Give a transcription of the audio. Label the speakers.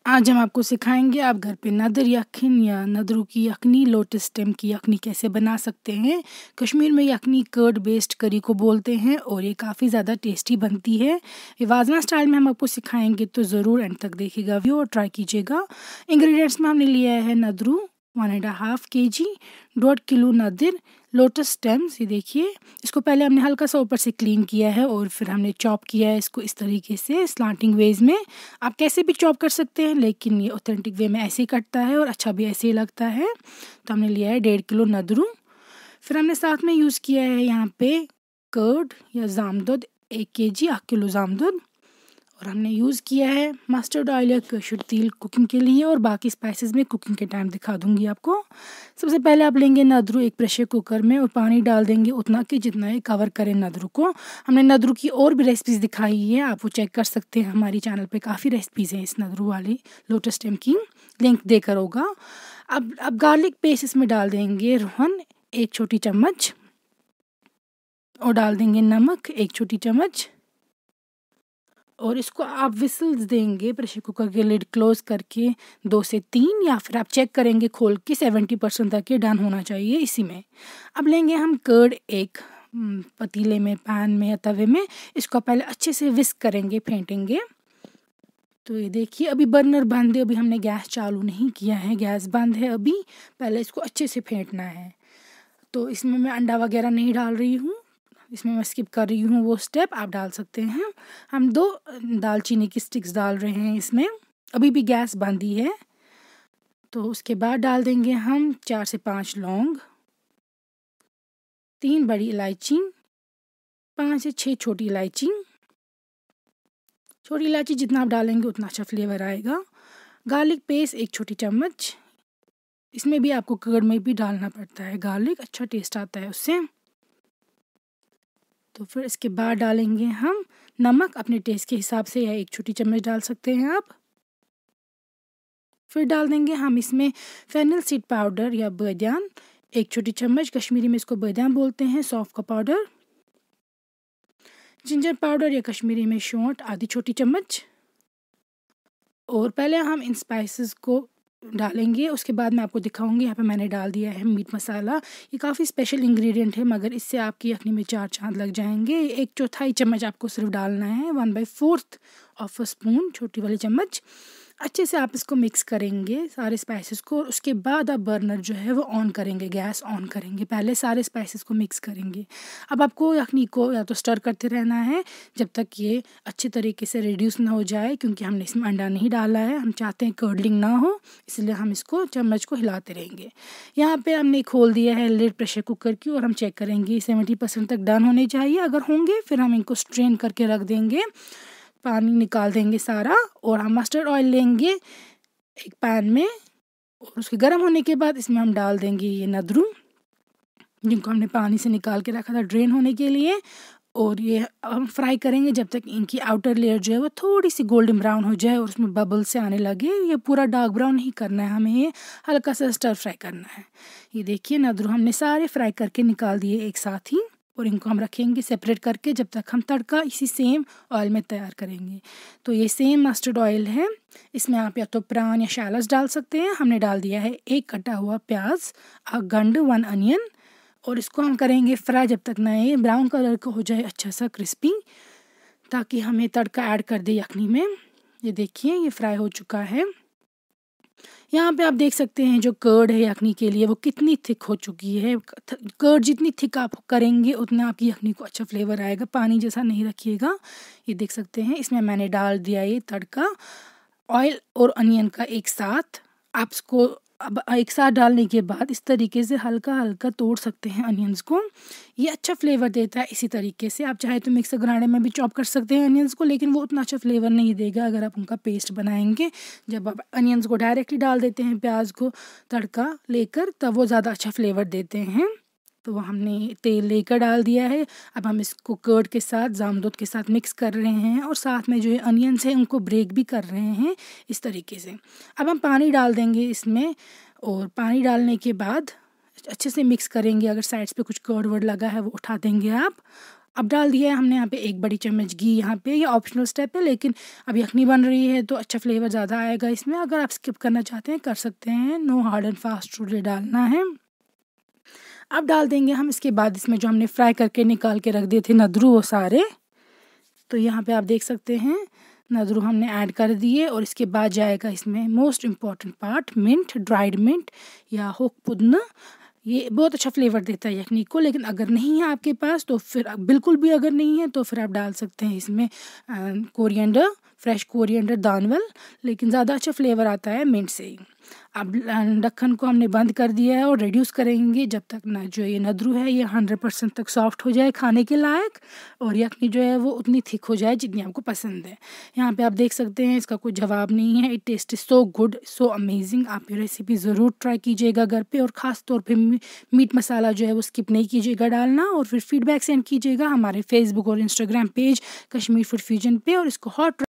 Speaker 1: आज हम आपको सिखाएंगे आप घर पे नदर यखनी या नदरू की यखनी, लोटस स्टेम की यखनी कैसे बना सकते हैं। कश्मीर में यखनी कर्ड बेस्ड करी को बोलते हैं और ये काफ़ी ज़्यादा टेस्टी बनती है। ये वाजमा स्टाइल में हम आपको सिखाएंगे, तो ज़रूर एंड तक देखिएगा वीडियो और ट्राई कीजिएगा। इंग्रेडिएंट्स में हमने लिया है नदरू 1.5 kg, 1.5 किलो नदर, लोटस स्टेम्स, ये देखिए। इसको पहले हमने हल्का सा ऊपर से क्लीन किया है और फिर हमने चॉप किया है इसको इस तरीके से स्लांटिंग वेज में। आप कैसे भी चॉप कर सकते हैं, लेकिन ये ऑथेंटिक वे में ऐसे ही कटता है और अच्छा भी ऐसे ही लगता है। तो हमने लिया है 1.5 किलो नदरू। फिर हमने साथ में यूज़ किया है यहाँ पे कर्ड या जामदुद 1 kg, 1 किलो जामदुद। और हमने यूज़ किया है मस्टर्ड ऑयल या कसूर तेल कुकिंग के लिए, और बाकी स्पाइसेस में कुकिंग के टाइम दिखा दूंगी आपको। सबसे पहले आप लेंगे नदरू एक प्रेशर कुकर में और पानी डाल देंगे उतना कि जितना ये कवर करे नदरू को। हमने नदरू की और भी रेसिपीज़ दिखाई है, आप वो चेक कर सकते हैं, हमारी चैनल पे काफ़ी रेसिपीज़ हैं इस नदरू वाली, लोटस स्टेम की, लिंक देकर होगा। अब गार्लिक पेस्ट इसमें डाल देंगे रोहन 1 छोटी चम्मच, और डाल देंगे नमक 1 छोटी चम्मच। और इसको आप विसल्स देंगे प्रेशर कुकर के लिड क्लोज करके 2 से 3, या फिर आप चेक करेंगे खोल के 70% तक ये डन होना चाहिए इसी में। अब लेंगे हम कर्ड एक पतीले में, पैन में या तवे में, इसको पहले अच्छे से विस्क करेंगे, फेंटेंगे। तो ये देखिए अभी बर्नर बंद है, अभी हमने गैस चालू नहीं किया है, गैस बंद है अभी। पहले इसको अच्छे से फेंटना है। तो इसमें मैं अंडा वगैरह नहीं डाल रही हूँ, इसमें मैं स्किप कर रही हूँ वो स्टेप, आप डाल सकते हैं। हम 2 दालचीनी की स्टिक्स डाल रहे हैं इसमें, अभी भी गैस बंद ही है। तो उसके बाद डाल देंगे हम 4 से 5 लौंग, 3 बड़ी इलायची, 5 से 6 छोटी इलायची। छोटी इलायची जितना आप डालेंगे उतना अच्छा फ्लेवर आएगा। गार्लिक पेस्ट 1 छोटी चम्मच, इसमें भी आपको कर्ड में भी डालना पड़ता है गार्लिक, अच्छा टेस्ट आता है उससे। तो फिर इसके बाद डालेंगे हम नमक अपने टेस्ट के हिसाब से, या 1 छोटी चम्मच डाल सकते हैं आप। फिर डाल देंगे हम इसमें फेनल सीड पाउडर या बादियान 1 छोटी चम्मच, कश्मीरी में इसको बादियान बोलते हैं, सौंफ का पाउडर। जिंजर पाउडर या कश्मीरी में शौंठ आधी छोटी चम्मच। और पहले हम इन स्पाइसेस को डालेंगे, उसके बाद मैं आपको दिखाऊंगी। यहाँ पे मैंने डाल दिया है मीट मसाला, ये काफ़ी स्पेशल इंग्रेडिएंट है, मगर इससे आपकी यखनी में 4 चांद लग जाएंगे। 1/4 चम्मच आपको सिर्फ डालना है, 1/4 ऑफ अ स्पून, छोटी वाली चम्मच। अच्छे से आप इसको मिक्स करेंगे सारे स्पाइसेस को, और उसके बाद आप बर्नर जो है वो ऑन करेंगे, गैस ऑन करेंगे, पहले सारे स्पाइसेस को मिक्स करेंगे। अब आपको यखनी को या तो स्टर करते रहना है जब तक ये अच्छे तरीके से रिड्यूस ना हो जाए, क्योंकि हमने इसमें अंडा नहीं डाला है, हम चाहते हैं कर्डलिंग ना हो, इसलिए हम इसको चम्मच को हिलाते रहेंगे। यहाँ पे हमने खोल दिया है लिड प्रेशर कुकर की, और हम चेक करेंगे 70% तक डन होने चाहिए। अगर होंगे फिर हम इनको स्ट्रेन करके रख देंगे, पानी निकाल देंगे सारा। और हम मस्टर्ड ऑयल लेंगे एक पैन में, और उसके गर्म होने के बाद इसमें हम डाल देंगे ये नदरू, जिनको हमने पानी से निकाल के रखा था ड्रेन होने के लिए। और ये हम फ्राई करेंगे जब तक इनकी आउटर लेयर जो है वो थोड़ी सी गोल्डन ब्राउन हो जाए और उसमें बबल से आने लगे। ये पूरा डार्क ब्राउन नहीं करना है हमें, ये हल्का सा स्टर फ्राई करना है। ये देखिए नदरू हमने सारे फ्राई करके निकाल दिए एक साथ ही, और इनको हम रखेंगे सेपरेट करके जब तक हम तड़का इसी सेम ऑयल में तैयार करेंगे। तो ये सेम मस्टर्ड ऑयल है, इसमें आप या तो प्रान या शैलस डाल सकते हैं। हमने डाल दिया है 1 कटा हुआ प्याज, गंड 1 अनियन, और इसको हम करेंगे फ्राई जब तक ना ये ब्राउन कलर का हो जाए, अच्छा सा क्रिस्पी, ताकि हमें तड़का ऐड कर दे यखनी में। ये देखिए ये फ्राई हो चुका है। यहाँ पे आप देख सकते हैं जो कर्ड है यखनी के लिए वो कितनी थिक हो चुकी है। कर्ड जितनी थिक आप करेंगे उतना आपकी यखनी को अच्छा फ्लेवर आएगा, पानी जैसा नहीं रखिएगा। ये देख सकते हैं इसमें मैंने डाल दिया ये तड़का ऑयल और अनियन का एक साथ। आप इसको अब एक साथ डालने के बाद इस तरीके से हल्का हल्का तोड़ सकते हैं अनियंस को, ये अच्छा फ्लेवर देता है। इसी तरीके से आप चाहे तो मिक्सर ग्राइंडर में भी चॉप कर सकते हैं अनियंस को, लेकिन वो उतना अच्छा फ्लेवर नहीं देगा अगर आप उनका पेस्ट बनाएंगे। जब आप अनियंस को डायरेक्टली डाल देते हैं प्याज को तड़का लेकर, तब वो ज़्यादा अच्छा फ्लेवर देते हैं। तो हमने तेल लेकर डाल दिया है। अब हम इसको कर्ड के साथ, जामदुद के साथ मिक्स कर रहे हैं, और साथ में जो अनियंस है उनको ब्रेक भी कर रहे हैं इस तरीके से। अब हम पानी डाल देंगे इसमें, और पानी डालने के बाद अच्छे से मिक्स करेंगे। अगर साइड्स पे कुछ कर्ड वर्ड लगा है वो उठा देंगे आप। अब डाल दिया है हमने यहाँ पे 1 बड़ी चम्मच घी। यहाँ पे ये ऑप्शनल स्टेप है, लेकिन अब यखनी बन रही है तो अच्छा फ्लेवर ज़्यादा आएगा इसमें। अगर आप स्किप करना चाहते हैं कर सकते हैं, no hard and fast rule डालना है। अब डाल देंगे हम इसके बाद इसमें जो हमने फ्राई करके निकाल के रख दिए थे नदरू वो सारे। तो यहाँ पे आप देख सकते हैं नदरू हमने ऐड कर दिए, और इसके बाद जाएगा इसमें most important part, mint, dried mint या होक पुदना। ये बहुत अच्छा फ्लेवर देता है यखनी को, लेकिन अगर नहीं है आपके पास तो फिर बिल्कुल भी अगर नहीं है तो फिर आप डाल सकते हैं इसमें कोरिएंडर, फ्रेश कोरिएंडर दानवल, लेकिन ज़्यादा अच्छा फ्लेवर आता है मिंट से ही। अब ढक्कन को हमने बंद कर दिया है और रिड्यूस करेंगे जब तक ना जो ये नदरू है ये 100% तक सॉफ्ट हो जाए खाने के लायक, और यखनी जो है वो उतनी थिक हो जाए जितनी आपको पसंद है। यहाँ पे आप देख सकते हैं इसका कोई जवाब नहीं है। It taste is so good, so amazing. आप ये रेसिपी ज़रूर ट्राई कीजिएगा घर पे, और ख़ास तौर पे मीट मसाला जो है वो स्किप नहीं कीजिएगा डालना, और फिर फीडबैक सेंड कीजिएगा हमारे फेसबुक और Instagram page Kashmir food fusion पे, और इसको हॉट